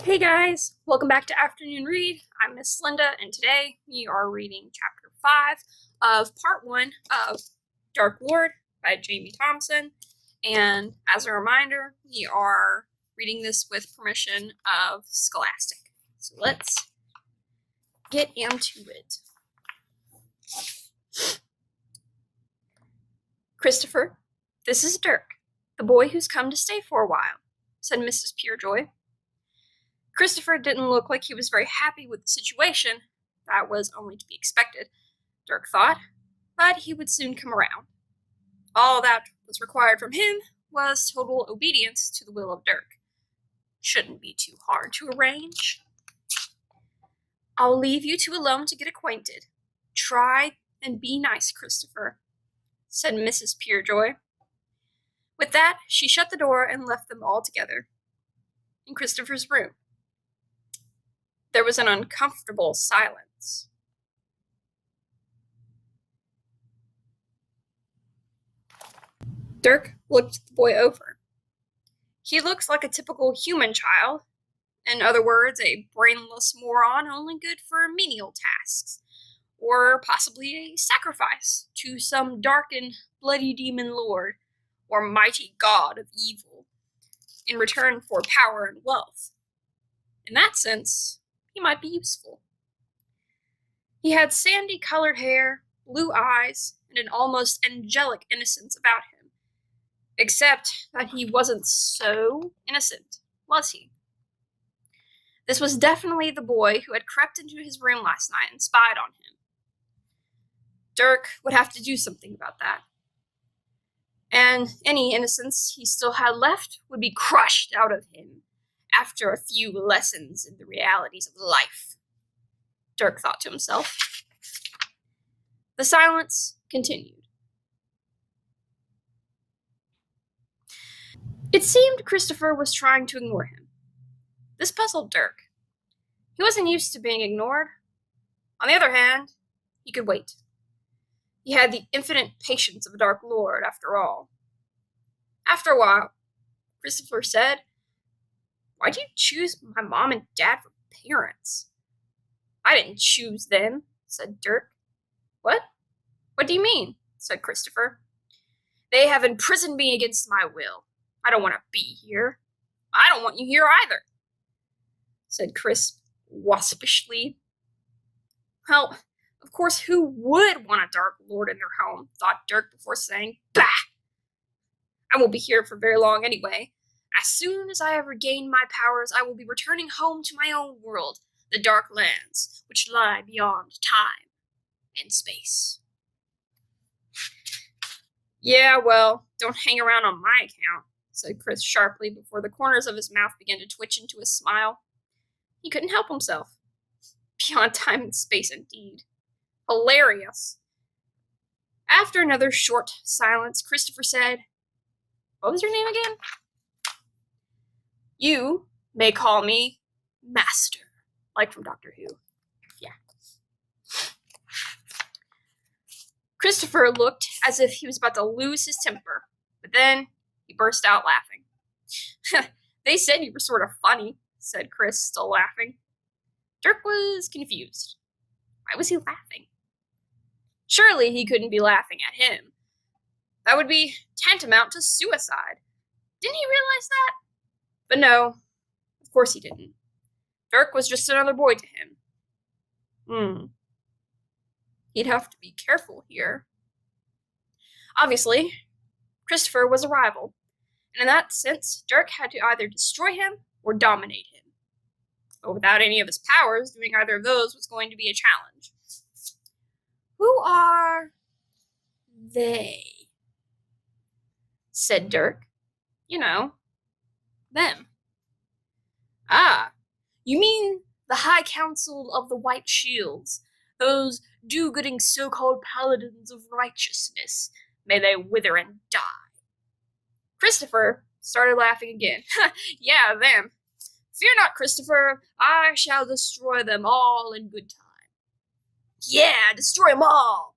Hey guys, welcome back to Afternoon Read. I'm Miss Linda, and today we are reading Chapter 5 of Part 1 of Dark Lord by Jamie Thomson. And as a reminder, we are reading this with permission of Scholastic. So let's get into it. Christopher, this is Dirk, the boy who's come to stay for a while, said Mrs. Purejoy. Christopher didn't look like he was very happy with the situation. That was only to be expected, Dirk thought, but he would soon come around. All that was required from him was total obedience to the will of Dirk. Shouldn't be too hard to arrange. I'll leave you two alone to get acquainted. Try and be nice, Christopher, said Mrs. Purejoy. With that, she shut the door and left them all together in Christopher's room. There was an uncomfortable silence. Dirk looked the boy over. He looks like a typical human child. In other words, a brainless moron only good for menial tasks, or possibly a sacrifice to some dark and bloody demon lord, or mighty god of evil, in return for power and wealth. In that sense, he might be useful. He had sandy-colored hair, blue eyes, and an almost angelic innocence about him. Except that he wasn't so innocent, was he? This was definitely the boy who had crept into his room last night and spied on him. Dirk would have to do something about that. And any innocence he still had left would be crushed out of him after a few lessons in the realities of life, Dirk thought to himself. The silence continued. It seemed Christopher was trying to ignore him. This puzzled Dirk. He wasn't used to being ignored. On the other hand, he could wait. He had the infinite patience of a Dark Lord, after all. After a while, Christopher said, "Why'd you choose my mom and dad for parents?" "I didn't choose them," said Dirk. "What? What do you mean?" said Christopher. "They have imprisoned me against my will. I don't want to be here." "I don't want you here either," said Chris waspishly. Well, of course, who would want a Dark Lord in their home, thought Dirk before saying, "Bah! I won't be here for very long anyway. As soon as I have regained my powers, I will be returning home to my own world, the Dark Lands, which lie beyond time and space." "Yeah, well, don't hang around on my account," said Chris sharply before the corners of his mouth began to twitch into a smile. He couldn't help himself. Beyond time and space, indeed. Hilarious. After another short silence, Christopher said, "What was your name again?" "You may call me Master," like from Doctor Who. Yeah. Christopher looked as if he was about to lose his temper, but then he burst out laughing. "They said you were sort of funny," said Chris, still laughing. Dirk was confused. Why was he laughing? Surely he couldn't be laughing at him. That would be tantamount to suicide. Didn't he realize that? But no, of course he didn't. Dirk was just another boy to him. He'd have to be careful here. Obviously, Christopher was a rival, and in that sense, Dirk had to either destroy him or dominate him. But without any of his powers, doing either of those was going to be a challenge. "Who are they?" said Dirk. "You know, them." "Ah, you mean the High Council of the White Shields, those do-gooding so-called paladins of righteousness. May they wither and die." Christopher started laughing again. "Yeah, them. Fear not, Christopher. I shall destroy them all in good time." "Yeah, destroy them all,"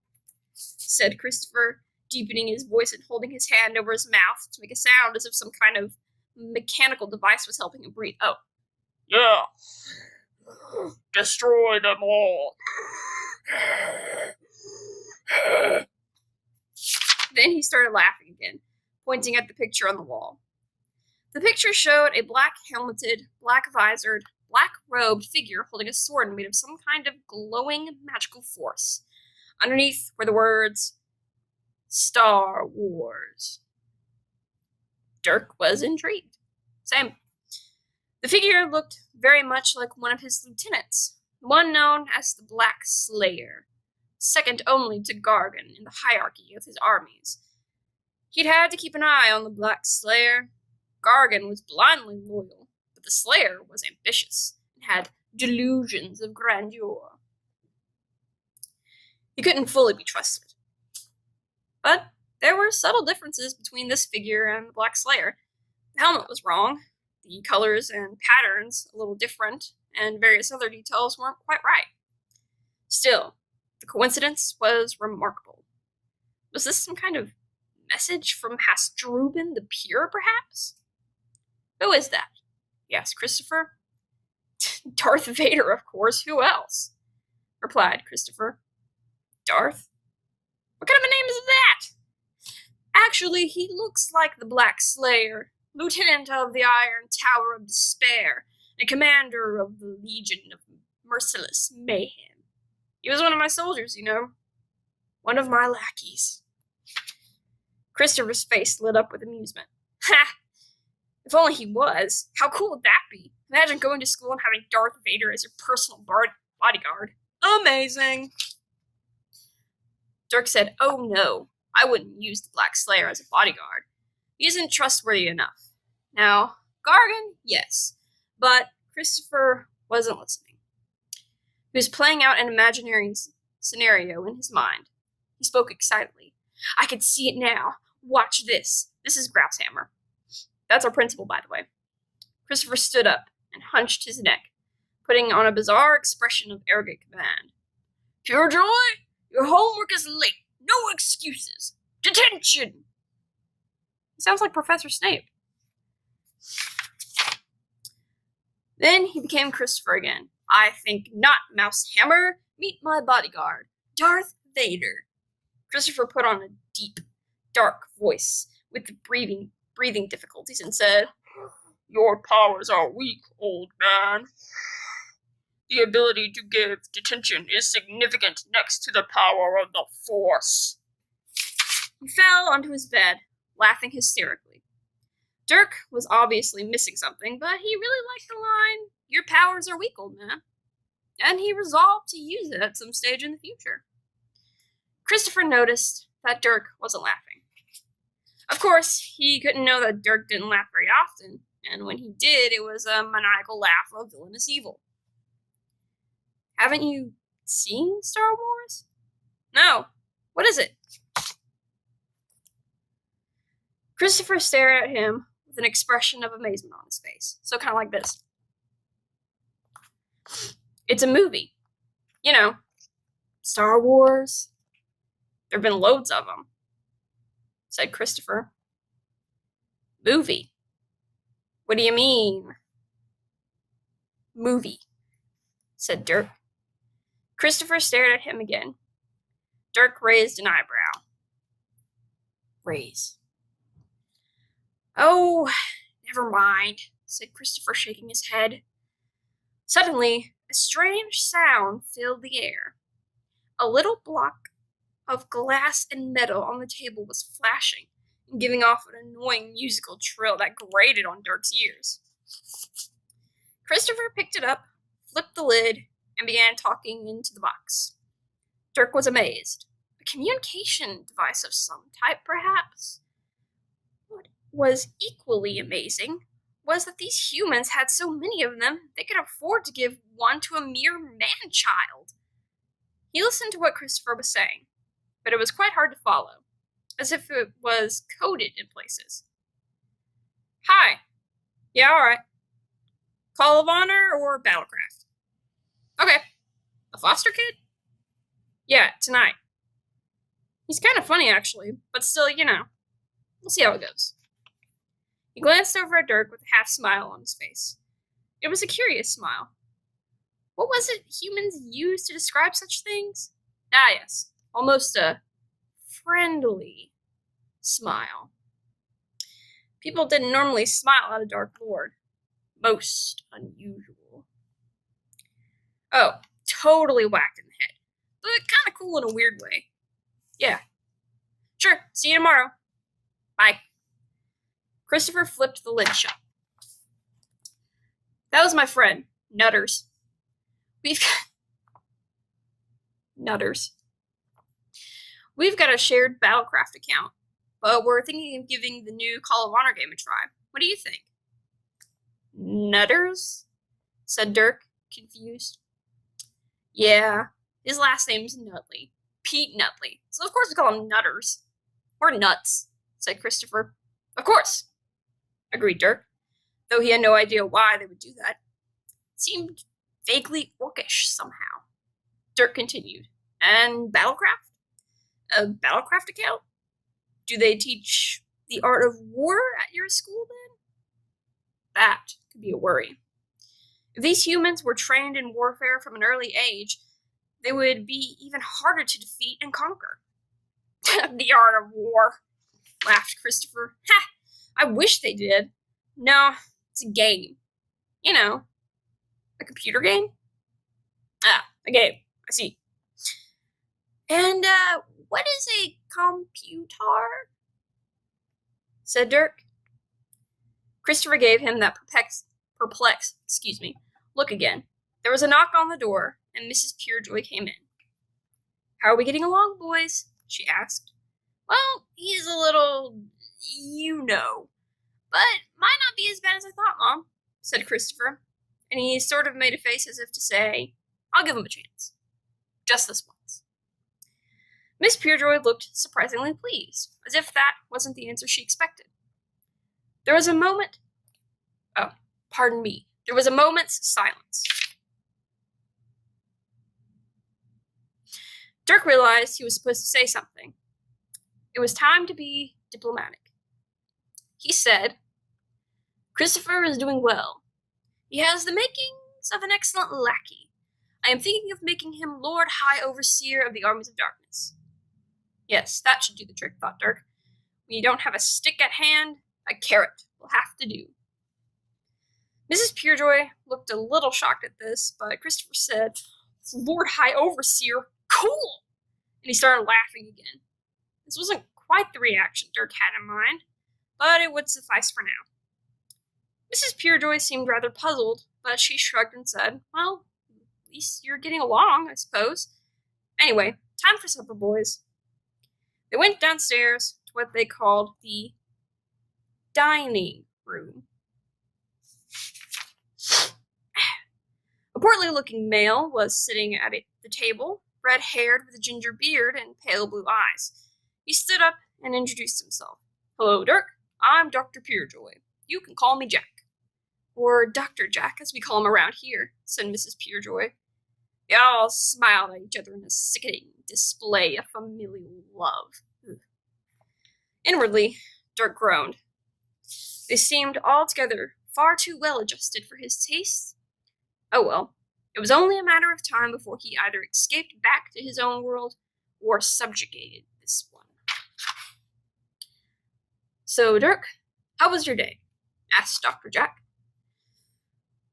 said Christopher, deepening his voice and holding his hand over his mouth to make a sound as if some kind of mechanical device was helping him breathe. "Oh, Yeah. Destroy them all. Then he started laughing again, pointing at the picture on the wall. The picture showed a black-helmeted, black-visored, black-robed figure holding a sword made of some kind of glowing magical force. Underneath were the words, Star Wars. Dirk was intrigued. Same. The figure looked very much like one of his lieutenants, one known as the Black Slayer, second only to Gargan in the hierarchy of his armies. He'd had to keep an eye on the Black Slayer. Gargan was blindly loyal, but the Slayer was ambitious and had delusions of grandeur. He couldn't fully be trusted. But there were subtle differences between this figure and the Black Slayer. The helmet was wrong, the colors and patterns a little different, and various other details weren't quite right. Still, the coincidence was remarkable. Was this some kind of message from Hasdrubal the Pure, perhaps? Who is that? He asked Christopher. Darth Vader, of course. Who else? Replied Christopher. Darth? What kind of a name is that? Actually, he looks like the Black Slayer, lieutenant of the Iron Tower of Despair, and commander of the Legion of Merciless Mayhem. He was one of my soldiers, you know. One of my lackeys. Christopher's face lit up with amusement. Ha! If only he was. How cool would that be? Imagine going to school and having Darth Vader as your personal bodyguard. Amazing! Dirk said, "Oh no, I wouldn't use the Black Slayer as a bodyguard. He isn't trustworthy enough." Now, Gargan, yes, but Christopher wasn't listening. He was playing out an imaginary scenario in his mind. He spoke excitedly. "I can see it now. Watch this. This is Groushammer." That's our principal, by the way. Christopher stood up and hunched his neck, putting on a bizarre expression of arrogant command. "Purejoy, your homework is late. No excuses. Detention!" He sounds like Professor Snape. Then he became Christopher again. "I think not, Mousehammer. Meet my bodyguard, Darth Vader." Christopher put on a deep, dark voice with the breathing difficulties and said, "Your powers are weak, old man. The ability to give detention is significant next to the power of the Force." He fell onto his bed, laughing hysterically. Dirk was obviously missing something, but he really liked the line, "Your powers are weak, old man," and he resolved to use it at some stage in the future. Christopher noticed that Dirk wasn't laughing. Of course, he couldn't know that Dirk didn't laugh very often, and when he did, it was a maniacal laugh of villainous evil. "Haven't you seen Star Wars?" "No. What is it?" Christopher stared at him with an expression of amazement on his face, so kind of like this. "It's a movie. You know, Star Wars. There have been loads of them," said Christopher. "Movie? What do you mean?" "Movie," said Dirk. Christopher stared at him again. Dirk raised an eyebrow. Raise. "Oh, never mind," said Christopher, shaking his head. Suddenly, a strange sound filled the air. A little block of glass and metal on the table was flashing and giving off an annoying musical trill that grated on Dirk's ears. Christopher picked it up, flipped the lid, and began talking into the box. Dirk was amazed. A communication device of some type, perhaps? What was equally amazing was that these humans had so many of them they could afford to give one to a mere man-child. He listened to what Christopher was saying, but it was quite hard to follow, as if it was coded in places. "Hi. Yeah, all right. Call of Honor or Battlecraft?" "Okay. A foster kid?" "Yeah, tonight. He's kind of funny, actually, but still, you know. We'll see how it goes." He glanced over at Dirk with a half smile on his face. It was a curious smile. What was it humans used to describe such things? Ah, yes, almost a friendly smile. People didn't normally smile at a Dark Lord. Most unusual. Oh, totally whacked in the head, but kind of cool in a weird way. Yeah. Sure, see you tomorrow. Bye. Christopher flipped the lid shut. That was my friend, Nutters. We've Nutters. We've got a shared Battlecraft account, but we're thinking of giving the new Call of Honor game a try. What do you think? Nutters? Said Dirk, confused. Yeah, his last name's Nutley. Pete Nutley. So of course we call him Nutters. Or Nuts, said Christopher. Of course, agreed Dirk, though he had no idea why they would do that. It seemed vaguely orcish somehow. Dirk continued. And Battlecraft? A Battlecraft account? Do they teach the art of war at your school then? That could be a worry. If these humans were trained in warfare from an early age, they would be even harder to defeat and conquer. The art of war, laughed Christopher. Ha! I wish they did. No, it's a game. You know, a computer game? Ah, a game. I see. And, what is a computer? Said Dirk. Christopher gave him that perplexed, look again. There was a knock on the door, and Mrs. Purejoy came in. How are we getting along, boys? She asked. Well, he's a little, but might not be as bad as I thought, Mom, said Christopher, and he sort of made a face as if to say, I'll give him a chance. Just this once. Miss Purejoy looked surprisingly pleased, as if that wasn't the answer she expected. There was a moment's silence. Dirk realized he was supposed to say something. It was time to be diplomatic. He said, Christopher is doing well. He has the makings of an excellent lackey. I am thinking of making him Lord High Overseer of the Armies of Darkness. Yes, that should do the trick, thought Dirk. When you don't have a stick at hand, a carrot will have to do. Mrs. Purejoy looked a little shocked at this, but Christopher said, Lord High Overseer, cool! And he started laughing again. This wasn't quite the reaction Dirk had in mind, but it would suffice for now. Mrs. Purejoy seemed rather puzzled, but she shrugged and said, well, at least you're getting along, I suppose. Anyway, time for supper, boys. They went downstairs to what they called the dining room. A portly-looking male was sitting at the table, red-haired with a ginger beard and pale blue eyes. He stood up and introduced himself. Hello, Dirk. I'm Dr. Purejoy. You can call me Jack. Or Dr. Jack, as we call him around here, said Mrs. Purejoy. They all smiled at each other in a sickening display of familial love. Inwardly, Dirk groaned. They seemed altogether far too well adjusted for his tastes. Oh well, it was only a matter of time before he either escaped back to his own world or subjugated this one. So, Dirk, how was your day? Asked Dr. Jack.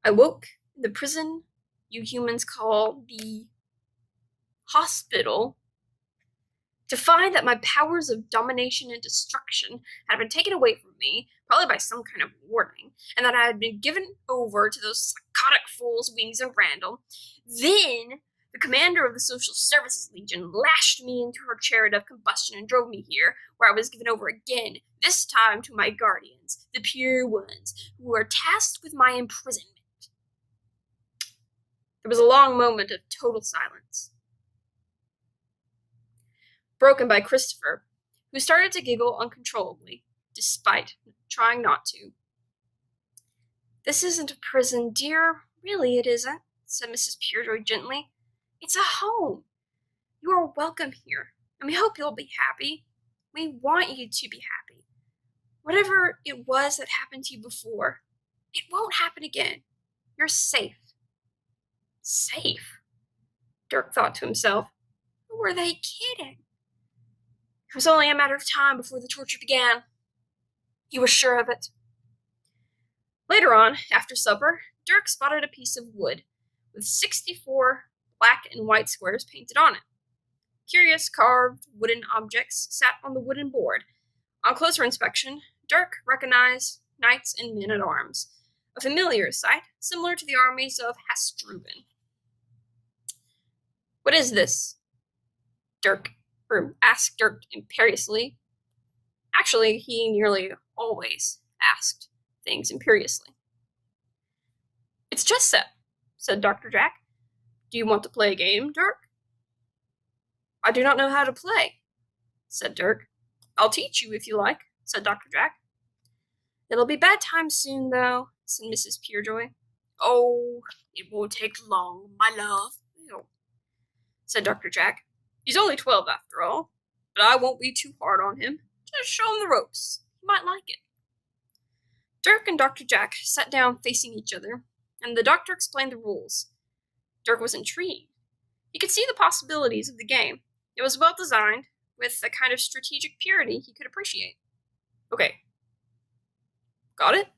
I woke in the prison you humans call the hospital to find that my powers of domination and destruction had been taken away from me, probably by some kind of warning, and that I had been given over to those psychotic fools, Wings and Randall. Then the commander of the Social Services Legion lashed me into her chariot of combustion and drove me here, where I was given over again, this time to my guardians, the pure ones, who were tasked with my imprisonment. There was a long moment of total silence, broken by Christopher, who started to giggle uncontrollably, despite trying not to. This isn't a prison, dear. Really, it isn't, said Mrs. Purejoy gently. It's a home. You are welcome here, and we hope you'll be happy. We want you to be happy. Whatever it was that happened to you before, it won't happen again. You're safe. Safe? Dirk thought to himself. Who were they kidding? It was only a matter of time before the torture began. He was sure of it. Later on, after supper, Dirk spotted a piece of wood with 64 black and white squares painted on it. Curious carved wooden objects sat on the wooden board. On closer inspection, Dirk recognized knights and men-at-arms, a familiar sight similar to the armies of Hasdrubal. What is this? Asked Dirk imperiously. Actually, he nearly always asked things imperiously. It's chess set, said Dr. Jack. Do you want to play a game, Dirk? I do not know how to play, said Dirk. I'll teach you if you like, said Dr. Jack. It'll be bedtime soon, though, said Mrs. Purejoy. Oh, it won't take long, my love, said Dr. Jack. He's only 12 after all, but I won't be too hard on him. Just show him the ropes. He might like it. Dirk and Dr. Jack sat down facing each other, and the doctor explained the rules. Dirk was intrigued. He could see the possibilities of the game. It was well designed, with a kind of strategic purity he could appreciate. Okay. Got it?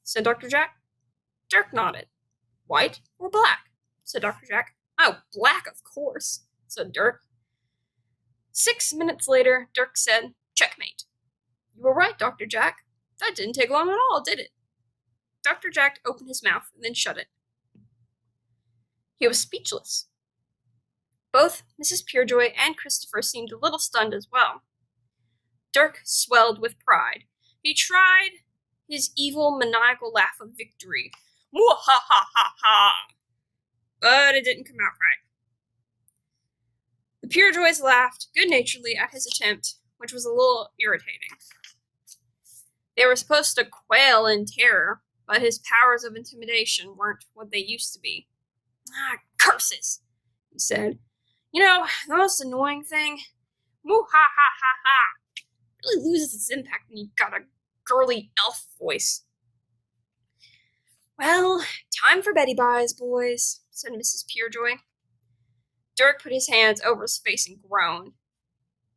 Said Dr. Jack. Dirk nodded. White or black? Said Dr. Jack. Oh, black, of course, said Dirk. 6 minutes later, Dirk said, checkmate. You were right, Dr. Jack. That didn't take long at all, did it? Dr. Jack opened his mouth and then shut it. He was speechless. Both Mrs. Purejoy and Christopher seemed a little stunned as well. Dirk swelled with pride. He tried his evil, maniacal laugh of victory. Mwahahaha! But it didn't come out right. The Purejoys laughed good-naturedly at his attempt, which was a little irritating. They were supposed to quail in terror, but his powers of intimidation weren't what they used to be. Ah, curses, he said. You know, the most annoying thing? Moo-ha-ha-ha-ha! Really loses its impact when you've got a girly elf voice. Well, time for Betty Buys, boys, said Mrs. Purejoy. Dirk put his hands over his face and groaned.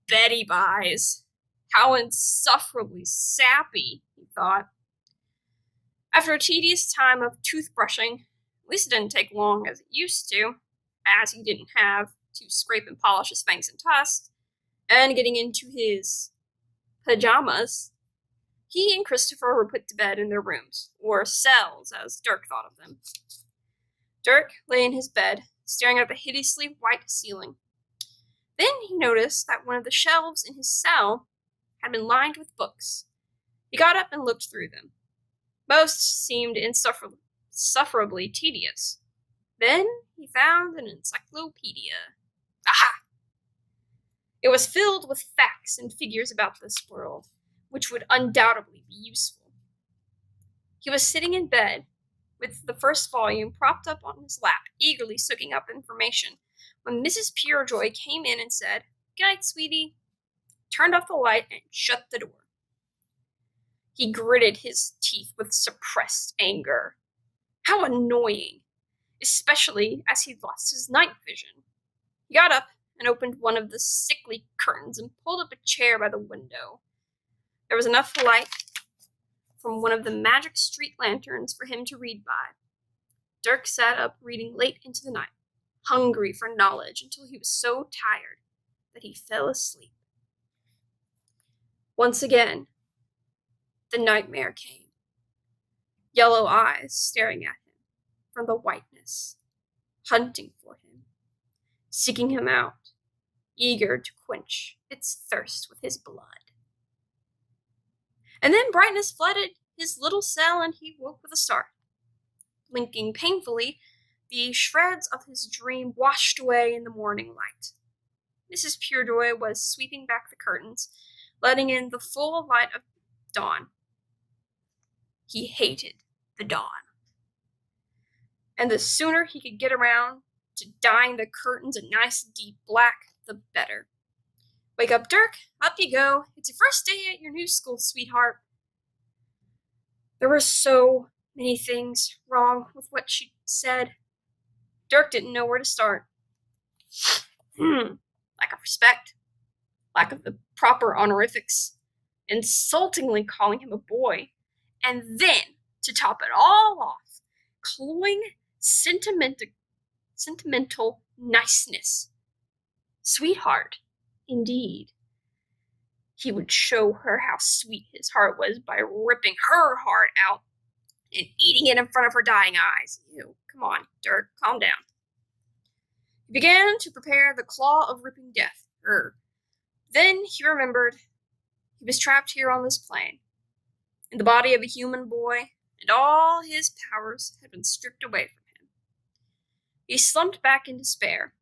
Betty Buys. How insufferably sappy, he thought. After a tedious time of toothbrushing, at least it didn't take long as it used to, as he didn't have to scrape and polish his fangs and tusks, and getting into his pajamas, he and Christopher were put to bed in their rooms, or cells, as Dirk thought of them. Dirk lay in his bed, staring at the hideously white ceiling. Then he noticed that one of the shelves in his cell had been lined with books. He got up and looked through them. Most seemed insufferably tedious. Then he found an encyclopedia. Aha! It was filled with facts and figures about this world, which would undoubtedly be useful. He was sitting in bed, with the first volume propped up on his lap, eagerly soaking up information, when Mrs. Purejoy came in and said, "Good night, sweetie," turned off the light, and shut the door. He gritted his teeth with suppressed anger. How annoying, especially as he lost his night vision. He got up and opened one of the sickly curtains and pulled up a chair by the window. There was enough light from one of the magic street lanterns for him to read by. Dirk sat up reading late into the night, hungry for knowledge until he was so tired that he fell asleep. Once again, the nightmare came. Yellow eyes staring at him from the whiteness, hunting for him, seeking him out, eager to quench its thirst with his blood. And then brightness flooded his little cell, and he woke with a start. Blinking painfully, the shreds of his dream washed away in the morning light. Mrs. Purejoy was sweeping back the curtains, letting in the full light of dawn. He hated the dawn. And the sooner he could get around to dyeing the curtains a nice deep black, the better. Wake up, Dirk. Up you go. It's your first day at your new school, sweetheart. There were so many things wrong with what she said. Dirk didn't know where to start. Lack of respect, lack of the proper honorifics, insultingly calling him a boy, and then, to top it all off, cloying sentimental niceness. Sweetheart, indeed. He would show her how sweet his heart was by ripping her heart out and eating it in front of her dying eyes. Ew, come on, Dirk, calm down. He began to prepare the claw of ripping death. Then he remembered he was trapped here on this plane, in the body of a human boy, and all his powers had been stripped away from him. He slumped back in despair,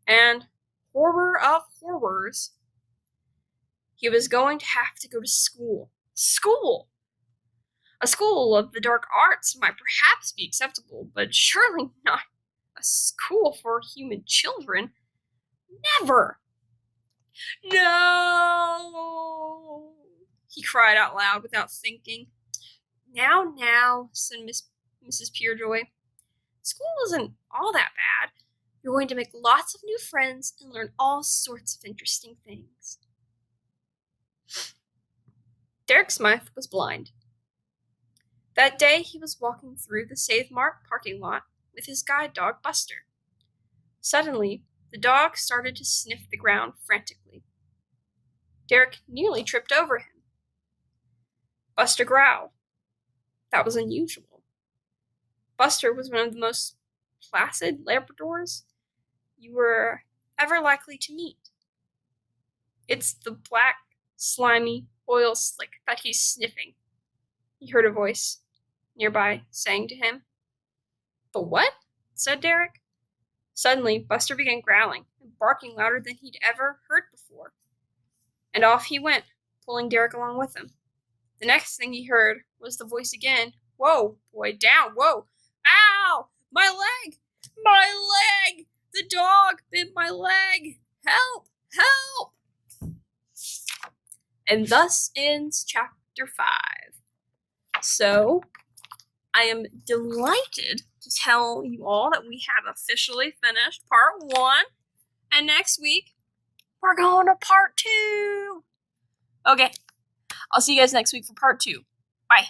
and, horror of horrors, he was going to have to go to school. School! A school of the dark arts might perhaps be acceptable, but surely not a school for human children. Never! No! He cried out loud without thinking. Now, said Mrs. Purejoy. School isn't all that bad. You're going to make lots of new friends and learn all sorts of interesting things. Dirk Smythe was blind. That day he was walking through the Save Mark parking lot with his guide dog Buster. Suddenly, the dog started to sniff the ground frantically. Dirk nearly tripped over him. Buster growled. That was unusual. Buster was one of the most placid Labradors you were ever likely to meet. It's the black, slimy oil slick that he's sniffing, he heard a voice nearby saying to him. The what? Said Derek. Suddenly, Buster began growling and barking louder than he'd ever heard before. And off he went, pulling Derek along with him. The next thing he heard was the voice again. Whoa, boy, down, whoa. Ow! My leg! My leg! The dog bit my leg! Help! Help! And thus ends chapter 5. So, I am delighted to tell you all that we have officially finished part 1. And next week, we're going to part 2. Okay, I'll see you guys next week for part 2. Bye.